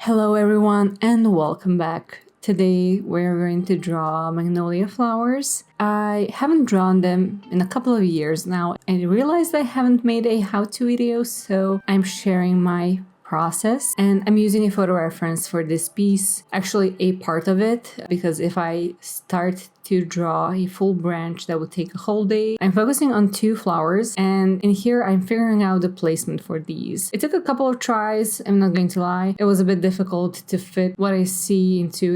Hello everyone and welcome back. Today we're going to draw magnolia flowers. I haven't drawn them in a couple of years now. I realized I haven't made a how-to video, so I'm sharing my process and I'm using a photo reference for this piece, actually a part of it, because if I start to draw a full branch that would take a whole day. I'm focusing on 2 flowers, and in here I'm figuring out the placement for these. It took a couple of tries, I'm not going to lie. It was a bit difficult to fit what I see into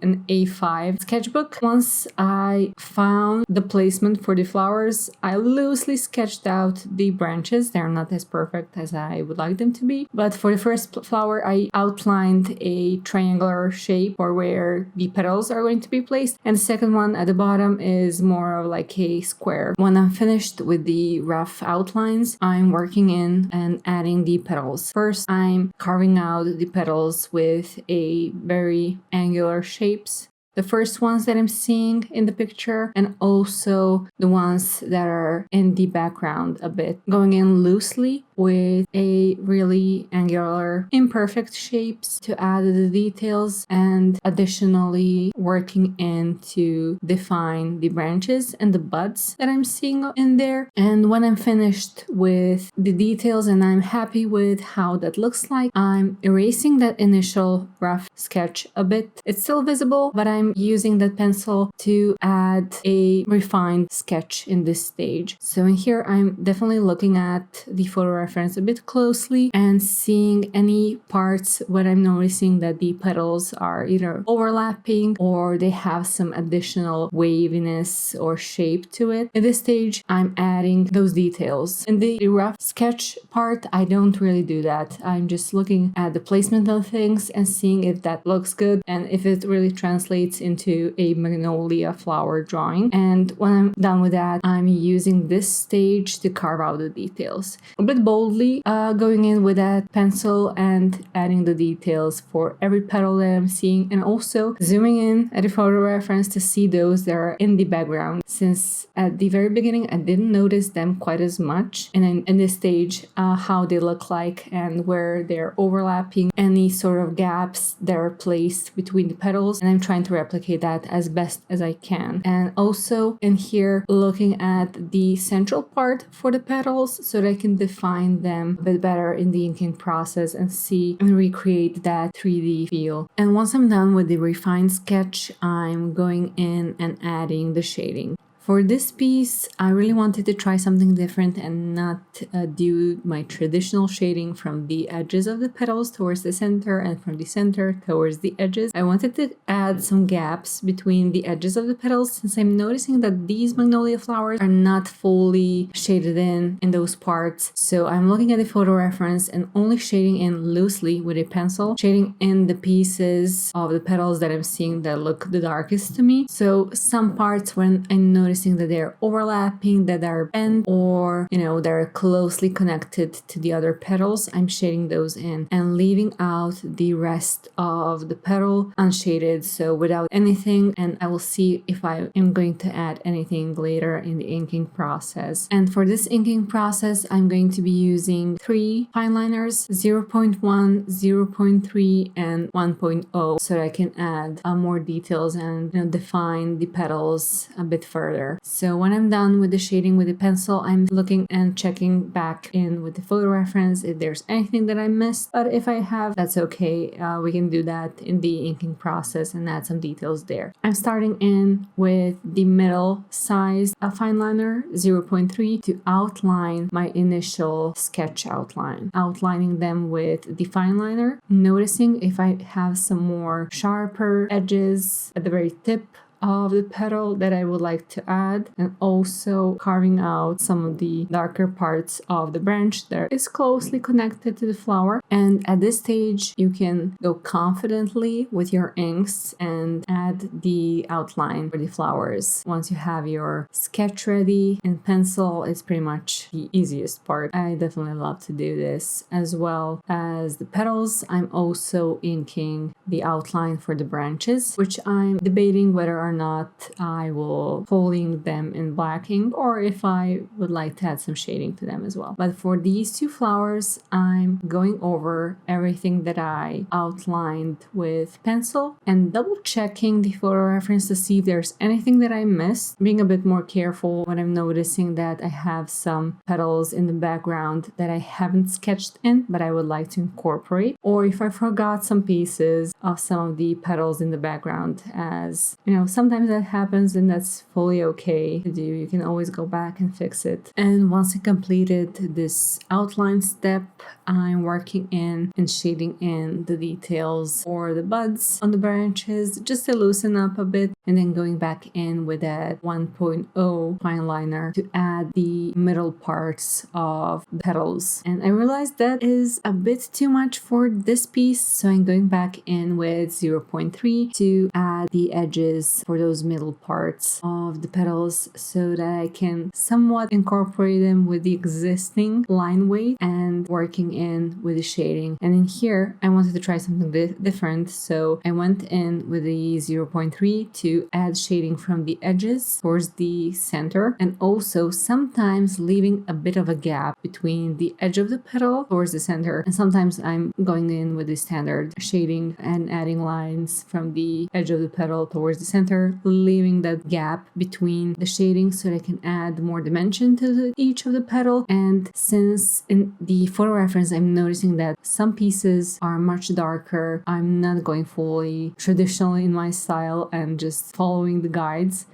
an A5 sketchbook. Once I found the placement for the flowers, I loosely sketched out the branches. They're not as perfect as I would like them to be, but for the first flower I outlined a triangular shape for where the petals are going to be placed, and the second one at the bottom is more of like a square. When I'm finished with the rough outlines, I'm working in and adding the petals. First, I'm carving out the petals with a very angular shapes. The first ones that I'm seeing in the picture, and also the ones that are in the background a bit. Going in loosely with a really angular, imperfect shapes to add the details, and additionally working in to define the branches and the buds that I'm seeing in there. And when I'm finished with the details and I'm happy with how that looks like, I'm erasing that initial rough sketch a bit. It's still visible, but I'm using that pencil to add a refined sketch in this stage. So in here, I'm definitely looking at the photo reference a bit closely and seeing any parts where I'm noticing that the petals are either overlapping or they have some additional waviness or shape to it. In this stage, I'm adding those details. In the rough sketch part, I don't really do that. I'm just looking at the placement of things and seeing if that looks good and if it really translates into a magnolia flower drawing. And when I'm done with that, I'm using this stage to carve out the details. A bit boldly going in with that pencil and adding the details for every petal that I'm seeing, and also zooming in at the photo reference to see those that are in the background, since at the very beginning I didn't notice them quite as much, and in this stage how they look like and where they're overlapping, any sort of gaps that are placed between the petals, and I'm trying to replicate that as best as I can. And also in here looking at the central part for the petals so that I can define them a bit better in the inking process and see and recreate that 3D feel. And once I'm done with the refined sketch, I'm going in and adding the shading. For this piece, I really wanted to try something different and not do my traditional shading from the edges of the petals towards the center and from the center towards the edges. I wanted to add some gaps between the edges of the petals, since I'm noticing that these magnolia flowers are not fully shaded in those parts. So I'm looking at the photo reference and only shading in loosely with a pencil, shading in the pieces of the petals that I'm seeing that look the darkest to me. So some parts when I notice that they're overlapping, that are bent, or they're closely connected to the other petals, I'm shading those in and leaving out the rest of the petal unshaded, so without anything. And I will see if I am going to add anything later in the inking process. And for this inking process, I'm going to be using 3 fine liners, 0.1, 0.3, and 1.0, so that I can add more details and define the petals a bit further. So when I'm done with the shading with the pencil, I'm looking and checking back in with the photo reference if there's anything that I missed. But if I have, that's okay. We can do that in the inking process and add some details there. I'm starting in with the middle size fine liner, 0.3, to outline my initial sketch outline. Outlining them with the fine liner, noticing if I have some more sharper edges at the very tip of the petal that I would like to add, and also carving out some of the darker parts of the branch that is closely connected to the flower. And at this stage you can go confidently with your inks and add the outline for the flowers. Once you have your sketch ready in pencil, it's pretty much the easiest part. I definitely love to do this. As well as the petals, I'm also inking the outline for the branches, which I'm debating whether are not, I will folding them in black ink, or if I would like to add some shading to them as well. But for these two flowers, I'm going over everything that I outlined with pencil and double checking the photo reference to see if there's anything that I missed, being a bit more careful when I'm noticing that I have some petals in the background that I haven't sketched in, but I would like to incorporate, or if I forgot some pieces of some of the petals in the background. As you know, sometimes that happens and that's fully okay to do. You can always go back and fix it. And once I completed this outline step, I'm working in and shading in the details or the buds on the branches just to loosen up a bit, and then going back in with that 1.0 fine liner to add the middle parts of the petals. And I realized that is a bit too much for this piece, so I'm going back in with 0.3 to add the edges for those middle parts of the petals so that I can somewhat incorporate them with the existing line weight and working in with the shading. And in here, I wanted to try something different, so I went in with the 0.3 to add shading from the edges towards the center, and also sometimes leaving a bit of a gap between the edge of the petal towards the center. And sometimes I'm going in with the standard shading and adding lines from the edge of the petal towards the center, leaving that gap between the shading so that I can add more dimension to each of the petal. And since in the photo reference I'm noticing that some pieces are much darker, I'm not going fully traditional in my style and just following the guides.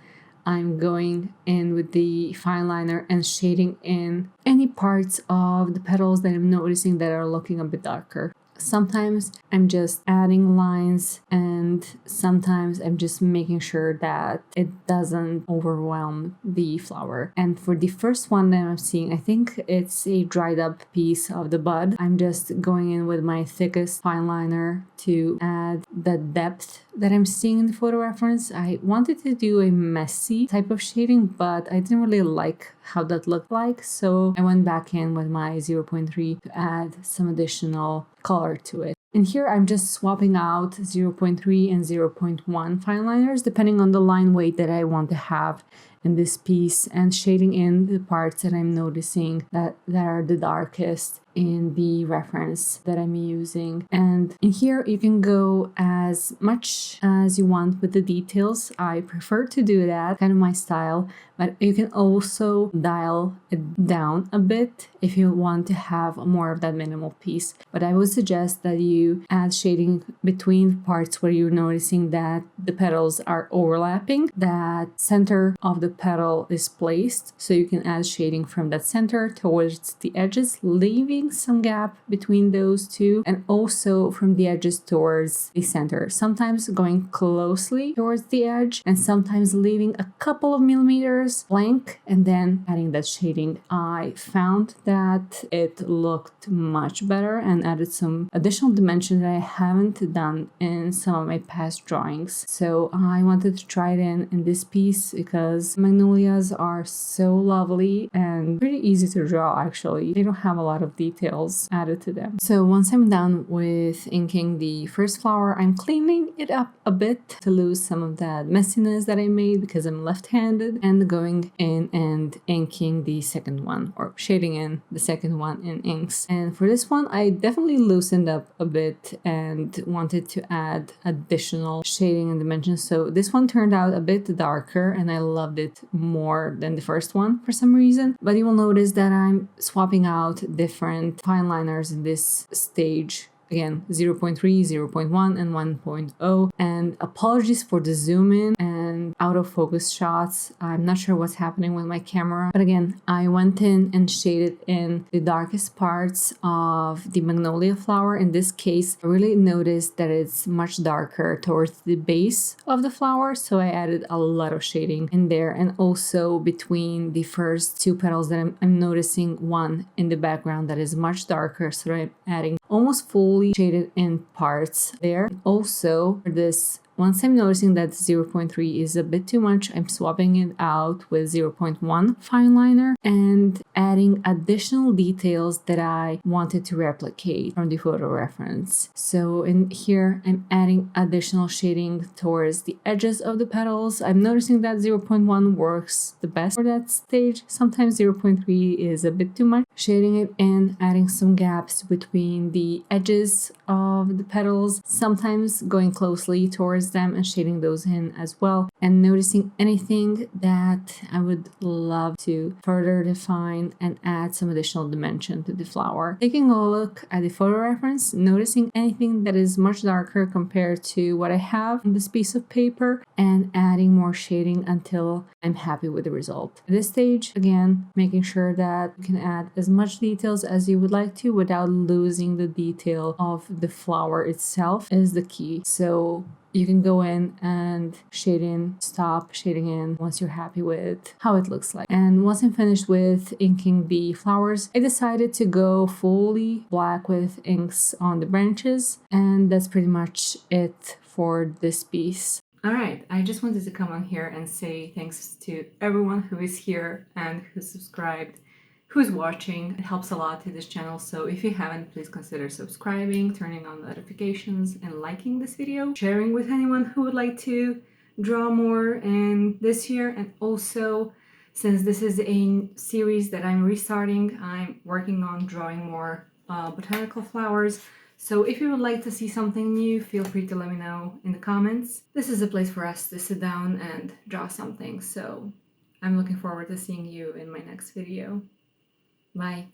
I'm going in with the fine liner and shading in any parts of the petals that I'm noticing that are looking a bit darker. Sometimes I'm just adding lines, and sometimes I'm just making sure that it doesn't overwhelm the flower. And for the first one that I'm seeing, I think it's a dried up piece of the bud. I'm just going in with my thickest fine liner to add the depth that I'm seeing in the photo reference. I wanted to do a messy type of shading, but I didn't really like how that looked like, so I went back in with my 0.3 to add some additional color to it. And here I'm just swapping out 0.3 and 0.1 fine liners depending on the line weight that I want to have in this piece, and shading in the parts that I'm noticing that are the darkest in the reference that I'm using. And in here you can go as much as you want with the details. I prefer to do that, kind of my style, but you can also dial it down a bit if you want to have more of that minimal piece. But I would suggest that you add shading between parts where you're noticing that the petals are overlapping, that center of the petal is placed, so you can add shading from that center towards the edges, leaving some gap between those two, and also from the edges towards the center, sometimes going closely towards the edge and sometimes leaving a couple of millimeters blank and then adding that shading. I found that it looked much better and added some additional dimension that I haven't done in some of my past drawings, so I wanted to try it in this piece because magnolias are so lovely and pretty easy to draw. Actually, they don't have a lot of details added to them. So once I'm done with inking the first flower, I'm cleaning it up a bit to lose some of that messiness that I made because I'm left-handed, and going in and inking the second one, or shading in the second one in inks. And for this one, I definitely loosened up a bit and wanted to add additional shading and dimensions. So this one turned out a bit darker and I loved it more than the first one for some reason. But you will notice that I'm swapping out different fine liners in this stage. Again, 0.3, 0.1, and 1.0. And apologies for the zoom in and out of focus shots. I'm not sure what's happening with my camera. But again, I went in and shaded in the darkest parts of the magnolia flower. In this case, I really noticed that it's much darker towards the base of the flower. So I added a lot of shading in there. And also between the first two petals that I'm noticing one in the background that is much darker. So I'm adding almost fully shaded in parts there. Also, for this once I'm noticing that 0.3 is a bit too much, I'm swapping it out with 0.1 fine liner and adding additional details that I wanted to replicate from the photo reference. So in here, I'm adding additional shading towards the edges of the petals. I'm noticing that 0.1 works the best for that stage. Sometimes 0.3 is a bit too much. Shading it in, adding some gaps between the edges of the petals, sometimes going closely towards them and shading those in as well, and noticing anything that I would love to further define and add some additional dimension to the flower. Taking a look at the photo reference, noticing anything that is much darker compared to what I have on this piece of paper, and adding more shading until I'm happy with the result. At this stage, again, making sure that you can add as much details as you would like to without losing the detail of the flower itself is the key. So you can go in and shade in, stop shading in once you're happy with how it looks like. And once I'm finished with inking the flowers, I decided to go fully black with inks on the branches, and that's pretty much it for this piece. Alright, I just wanted to come on here and say thanks to everyone who is here and who subscribed, who's watching. It helps a lot to this channel, so if you haven't, please consider subscribing, turning on notifications, and liking this video, sharing with anyone who would like to draw more in this year. And also, since this is a series that I'm restarting, I'm working on drawing more botanical flowers. So if you would like to see something new, feel free to let me know in the comments. This is a place for us to sit down and draw something, so I'm looking forward to seeing you in my next video. Bye.